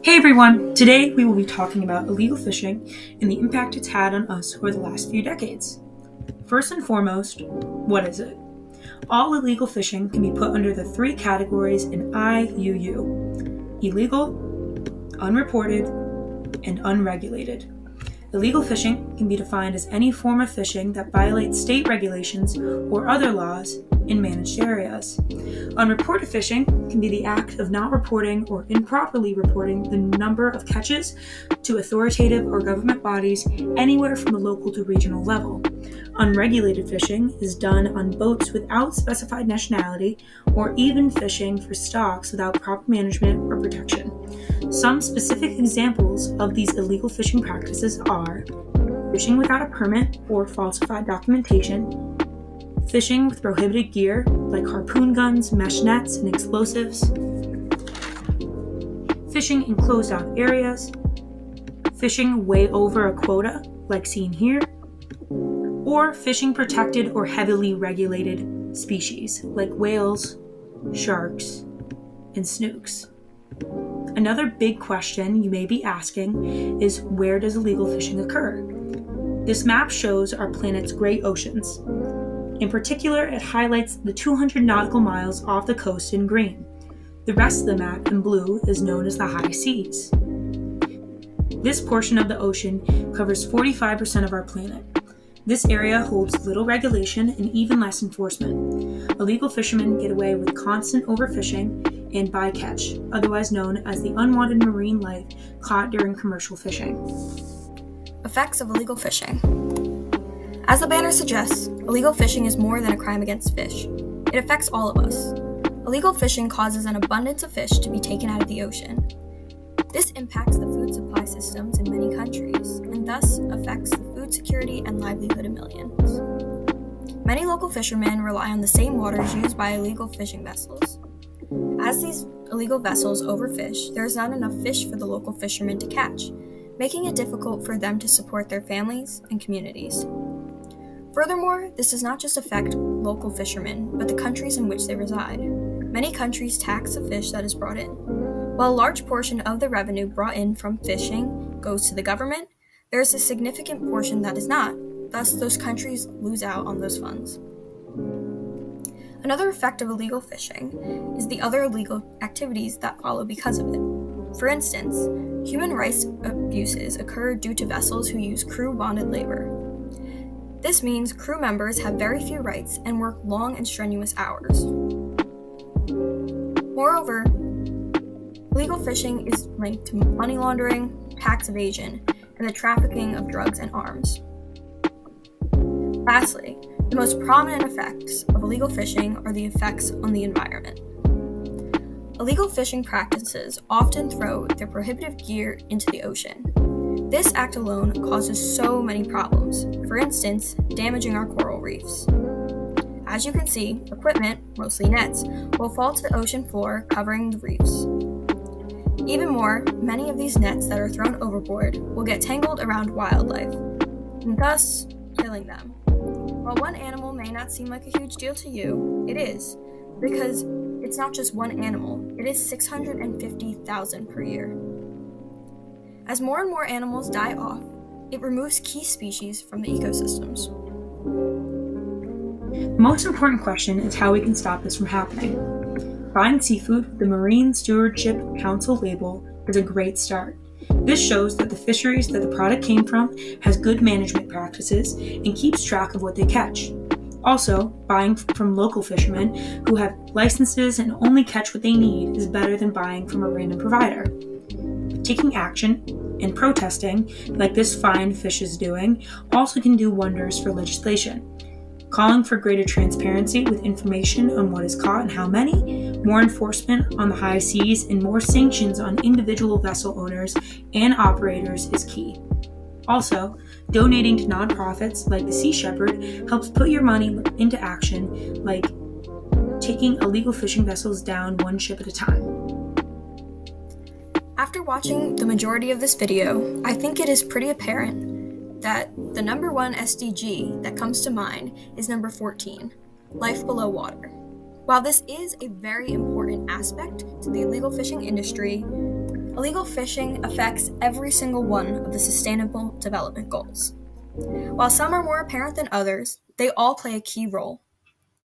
Hey everyone! Today we will be talking about illegal fishing and the impact it's had on us over the last few decades. First and foremost, what is it? All illegal fishing can be put under the three categories in IUU: illegal, unreported, and unregulated. Illegal fishing can be defined as any form of fishing that violates state regulations or other laws in managed areas. Unreported fishing can be the act of not reporting or improperly reporting the number of catches to authoritative or government bodies anywhere from the local to regional level. Unregulated fishing is done on boats without specified nationality or even fishing for stocks without proper management or protection. Some specific examples of these illegal fishing practices are fishing without a permit or falsified documentation, fishing with prohibited gear like harpoon guns, mesh nets, and explosives, fishing in closed-off areas, fishing way over a quota like seen here, or fishing protected or heavily regulated species like whales, sharks, and snooks. Another big question you may be asking is, where does illegal fishing occur? This map shows our planet's great oceans. In particular, it highlights the 200 nautical miles off the coast in green. The rest of the map in blue is known as the high seas. This portion of the ocean covers 45% of our planet. This area holds little regulation and even less enforcement. Illegal fishermen get away with constant overfishing and bycatch, otherwise known as the unwanted marine life caught during commercial fishing. Effects of illegal fishing. As the banner suggests, illegal fishing is more than a crime against fish. It affects all of us. Illegal fishing causes an abundance of fish to be taken out of the ocean. This impacts the food supply systems in many countries, and thus affects the food security and livelihood of millions. Many local fishermen rely on the same waters used by illegal fishing vessels. As these illegal vessels overfish, there is not enough fish for the local fishermen to catch, making it difficult for them to support their families and communities. Furthermore, this does not just affect local fishermen, but the countries in which they reside. Many countries tax the fish that is brought in. While a large portion of the revenue brought in from fishing goes to the government, there is a significant portion that is not. Thus, those countries lose out on those funds. Another effect of illegal fishing is the other illegal activities that follow because of it. For instance, human rights abuses occur due to vessels who use crew-bonded labor. This means crew members have very few rights and work long and strenuous hours. Moreover, illegal fishing is linked to money laundering, tax evasion, and the trafficking of drugs and arms. Lastly, the most prominent effects of illegal fishing are the effects on the environment. Illegal fishing practices often throw their prohibitive gear into the ocean. This act alone causes so many problems, for instance, damaging our coral reefs. As you can see, equipment, mostly nets, will fall to the ocean floor, covering the reefs. Even more, many of these nets that are thrown overboard will get tangled around wildlife, and thus killing them. While one animal may not seem like a huge deal to you, it is, because it's not just one animal, it is 650,000 per year. As more and more animals die off, it removes key species from the ecosystems. The most important question is how we can stop this from happening. Buying seafood with the Marine Stewardship Council label is a great start. This shows that the fisheries that the product came from has good management practices and keeps track of what they catch. Also, buying from local fishermen who have licenses and only catch what they need is better than buying from a random provider. Taking action and protesting, like this fine fish is doing, also can do wonders for legislation. Calling for greater transparency with information on what is caught and how many, more enforcement on the high seas, and more sanctions on individual vessel owners and operators is key. Also, donating to nonprofits like the Sea Shepherd helps put your money into action, like taking illegal fishing vessels down one ship at a time. After watching the majority of this video, I think it is pretty apparent that the number one SDG that comes to mind is number 14, life below water. While this is a very important aspect to the illegal fishing industry, Illegal fishing affects every single one of the Sustainable Development Goals. While some are more apparent than others, they all play a key role.